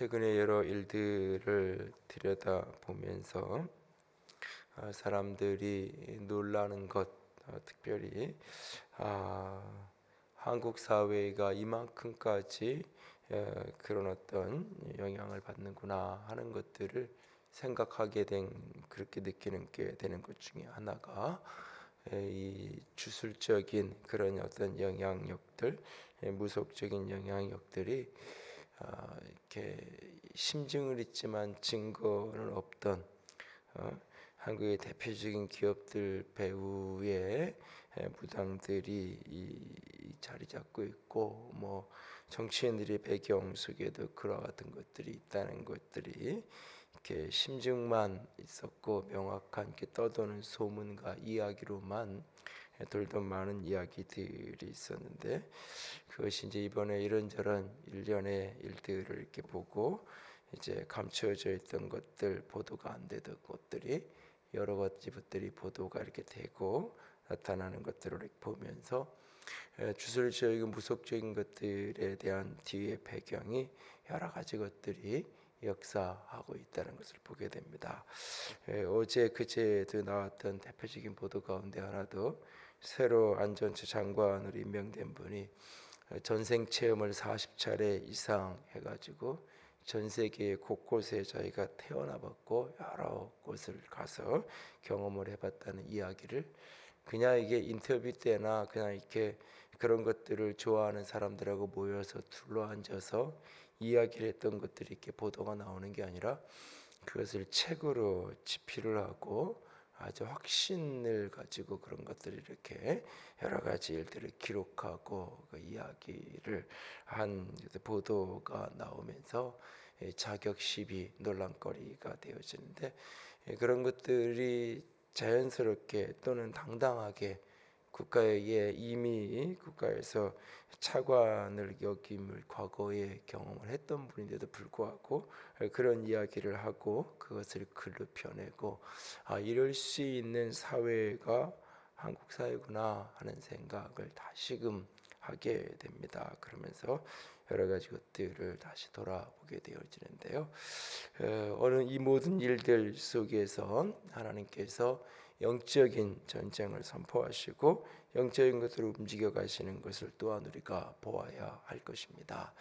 최근에 여러 일들을 들여다보면서 사람들이 놀라는 것, 특별히 한국 사회가 이만큼까지 그런 어떤 영향을 받는구나 하는 것들을 생각하게 된, 그렇게 느끼는 게 되는 것 중에 하나가 이 주술적인 그런 어떤 영향력들, 무속적인 영향력들이 이렇게 심증을 있지만 증거는 없던 한국의 대표적인 기업들 배후의 무당들이 자리 잡고 있고, 뭐 정치인들의 배경 속에도 그와 같은 것들이 있다는 것들이 이렇게 심증만 있었고, 명확한 이렇게 떠도는 소문과 이야기로만 돌던 많은 이야기들이 있었는데, 그것이 이제 이번에 이런저런 일련의 일들을 이렇게 보고 이제 감춰져 있던 것들, 보도가 안 되던 것들이 여러 가지들이 보도가 이렇게 되고 나타나는 것들을 이렇게 보면서 주술적이고 무속적인 것들에 대한 뒤의 배경이 여러 가지 것들이 역사하고 있다는 것을 보게 됩니다. 어제 그제도 나왔던 대표적인 보도 가운데 하나도, 새로 안전처 장관으로 임명된 분이 전생 체험을 40차례 이상 해가지고 전 세계 곳곳에 저희가 태어나봤고 여러 곳을 가서 경험을 해봤다는 이야기를, 그냥 이게 인터뷰 때나 그냥 이렇게 그런 것들을 좋아하는 사람들하고 모여서 둘러앉아서 이야기를 했던 것들이 이렇게 보도가 나오는 게 아니라, 그것을 책으로 집필을 하고 아주 확신을 가지고 그런 것들을 이렇게 여러 가지 일들을 기록하고 그 이야기를 한 보도가 나오면서 자격 시비 논란거리가 되어지는데, 그런 것들이 자연스럽게 또는 당당하게 국가에 이미 국가에서 차관을 역임을 과거에 경험을 했던 분인데도 불구하고 그런 이야기를 하고 그것을 글로 펴내고, 이럴 수 있는 사회가 한국 사회구나 하는 생각을 다시금 하게 됩니다. 그러면서 여러 가지 것들을 다시 돌아보게 되어지는데요. 어느 이 모든 일들 속에서 하나님께서 영적인 전쟁을 선포하시고 영적인 것으로 움직여 가시는 것을 또한 우리가 보아야 할 것입니다.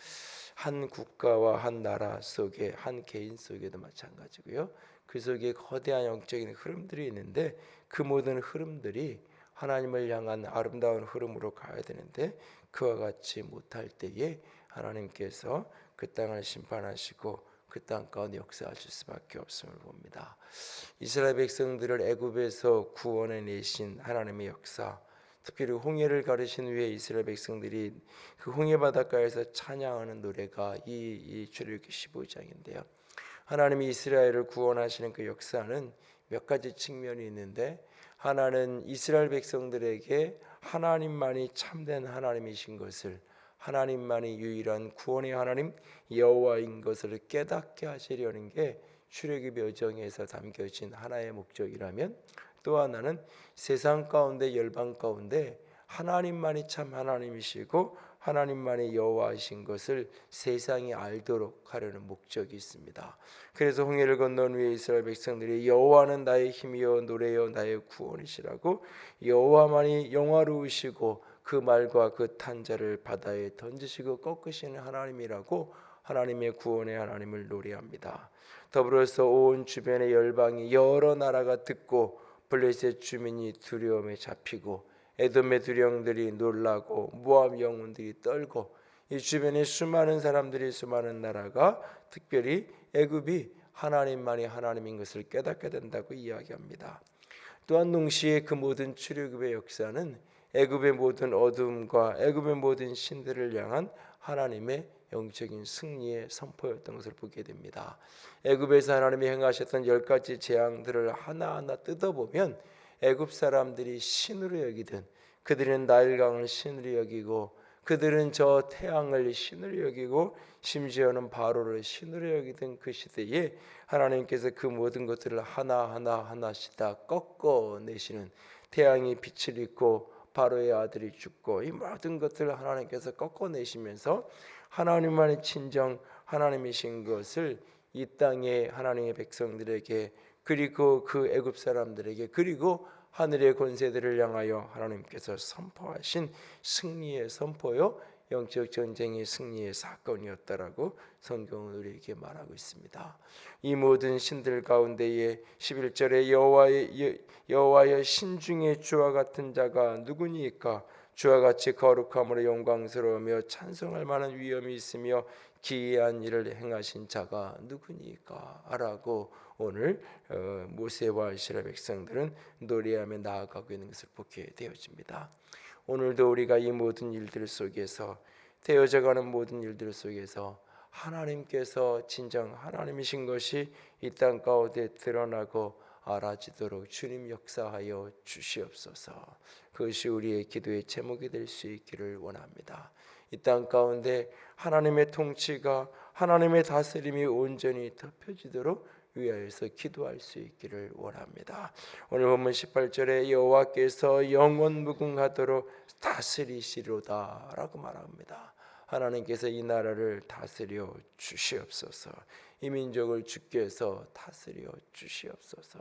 한 국가와 한 나라 속에, 한 개인 속에도 마찬가지고요. 그 속에 거대한 영적인 흐름들이 있는데, 그 모든 흐름들이 하나님을 향한 아름다운 흐름으로 가야 되는데, 그와 같이 못할 때에 하나님께서 그 땅을 심판하시고 그 땅 가운데 역사하실 수밖에 없음을 봅니다. 이스라엘 백성들을 애굽에서 구원해 내신 하나님의 역사, 특별히 홍해를 가르신 후에 이스라엘 백성들이 그 홍해 바닷가에서 찬양하는 노래가 이 출애굽기 15장인데요. 하나님이 이스라엘을 구원하시는 그 역사는 몇 가지 측면이 있는데, 하나는 이스라엘 백성들에게 하나님만이 참된 하나님이신 것을, 하나님만이 유일한 구원의 하나님 여호와인 것을 깨닫게 하시려는 게 출애굽 여정에서 담겨진 하나의 목적이라면, 또 하나는 세상 가운데 열방 가운데 하나님만이 참 하나님이시고 하나님만이 여호와이신 것을 세상이 알도록 하려는 목적이 있습니다. 그래서 홍해를 건넌 후에 이스라엘 백성들이 여호와는 나의 힘이요 노래요 나의 구원이시라고, 여호와만이 영화로우시고 그 말과 그 탄자를 바다에 던지시고 꺾으시는 하나님이라고 하나님의 구원의 하나님을 노래합니다. 더불어서 온 주변의 열방이 여러 나라가 듣고 블레셋 주민이 두려움에 잡히고 에돔의 두령들이 놀라고 모압 영혼들이 떨고, 이 주변에 수많은 사람들이, 수많은 나라가, 특별히 애굽이 하나님만이 하나님인 것을 깨닫게 된다고 이야기합니다. 또한 동시에 그 모든 출애굽의 역사는 애굽의 모든 어둠과 애굽의 모든 신들을 향한 하나님의 영적인 승리의 선포였던 것을 보게 됩니다. 애굽에서 하나님이 행하셨던 10가지 재앙들을 하나하나 뜯어보면 애굽 사람들이 신으로 여기든, 그들은 나일강을 신으로 여기고, 그들은 저 태양을 신으로 여기고, 심지어는 바로를 신으로 여기던 그 시대에 하나님께서 그 모든 것들을 하나씩 다 꺾어내시는, 태양이 빛을 잃고 바로의 아들이 죽고 이 모든 것들을 하나님께서 꺾어내시면서 하나님만의 친정, 하나님이신 것을 이 땅의 하나님의 백성들에게, 그리고 그 애굽 사람들에게, 그리고 하늘의 권세들을 향하여 하나님께서 선포하신 승리의 선포요, 영적 전쟁의 승리의 사건이었다라고 성경은 우리에게 말하고 있습니다. 이 모든 신들 가운데에 11절에 여호와의 신중의 주와 같은 자가 누구니까? 주와 같이 거룩함으로 영광스러우며 찬송할 만한 위엄이 있으며 기이한 일을 행하신 자가 누구니까? 라고 오늘 모세와 이스라엘 백성들은 노래하며 나아가고 있는 것을 보게 되어집니다. 오늘도 우리가 이 모든 일들 속에서, 되어져가는 모든 일들 속에서 하나님께서 진정 하나님이신 것이 이 땅 가운데 드러나고 알아지도록 주님 역사하여 주시옵소서. 그것이 우리의 기도의 제목이 될 수 있기를 원합니다. 이 땅 가운데 하나님의 통치가, 하나님의 다스림이 온전히 덮여지도록 위하여서 기도할 수 있기를 원합니다. 오늘 본문 18절에 여호와께서 영원 무궁하도록 다스리시로다 라고 말합니다. 하나님께서 이 나라를 다스려 주시옵소서. 이 민족을 주께서 다스려 주시옵소서.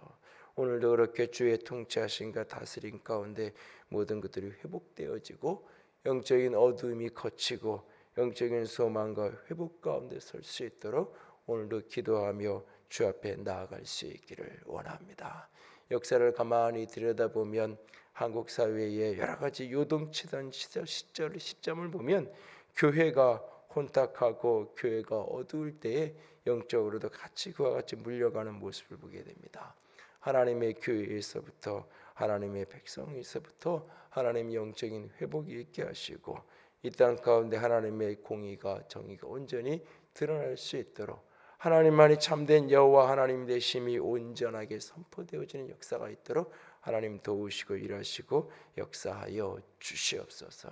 오늘도 그렇게 주의 통치하심과 다스림 가운데 모든 것들이 회복되어지고 영적인 어두움이 걷히고 영적인 소망과 회복 가운데 설 수 있도록 오늘도 기도하며 주 앞에 나아갈 수 있기를 원합니다. 역사를 가만히 들여다보면 한국 사회의 여러 가지 요동치던 시점을 보면 교회가 혼탁하고 교회가 어두울 때에 영적으로도 같이 그와 같이 물려가는 모습을 보게 됩니다. 하나님의 교회에서부터, 하나님의 백성에서부터 하나님의 영적인 회복이 있게 하시고 이 땅 가운데 하나님의 공의가, 정의가 온전히 드러날 수 있도록 하나님만이 참된 여호와 하나님 되심이 온전하게 선포되어지는 역사가 있도록 하나님 도우시고 일하시고 역사하여 주시옵소서.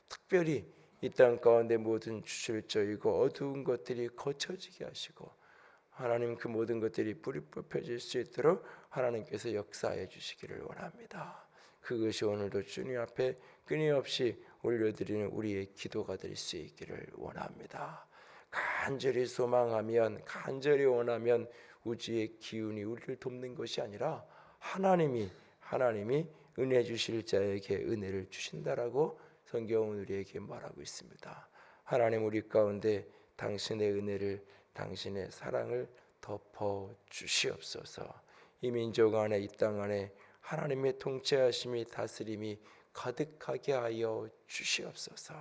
특별히 이 땅 가운데 모든 주술적이고 어두운 것들이 거쳐지게 하시고 하나님 그 모든 것들이 뿌리 뽑혀질 수 있도록 하나님께서 역사해 주시기를 원합니다. 그것이 오늘도 주님 앞에 끊임없이 올려드리는 우리의 기도가 될 수 있기를 원합니다. 간절히 소망하면, 간절히 원하면 우주의 기운이 우리를 돕는 것이 아니라 하나님이 은혜 주실 자에게 은혜를 주신다라고 성경은 우리에게 말하고 있습니다. 하나님 우리 가운데 당신의 은혜를, 당신의 사랑을 덮어 주시옵소서. 이 민족 안에, 이 땅 안에 하나님의 통치하심이, 다스림이 가득하게 하여 주시옵소서.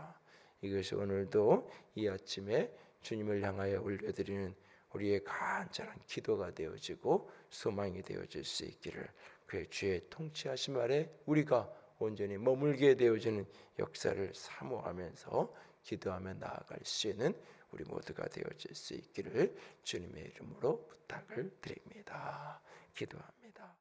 이것이 오늘도 이 아침에 주님을 향하여 올려드리는 우리의 간절한 기도가 되어지고 소망이 되어질 수 있기를, 그의 주의 통치하심 아래 우리가 온전히 머물게 되어지는 역사를 사모하면서 기도하며 나아갈 수 있는 우리 모두가 되어질 수 있기를 주님의 이름으로 부탁을 드립니다. 기도합니다.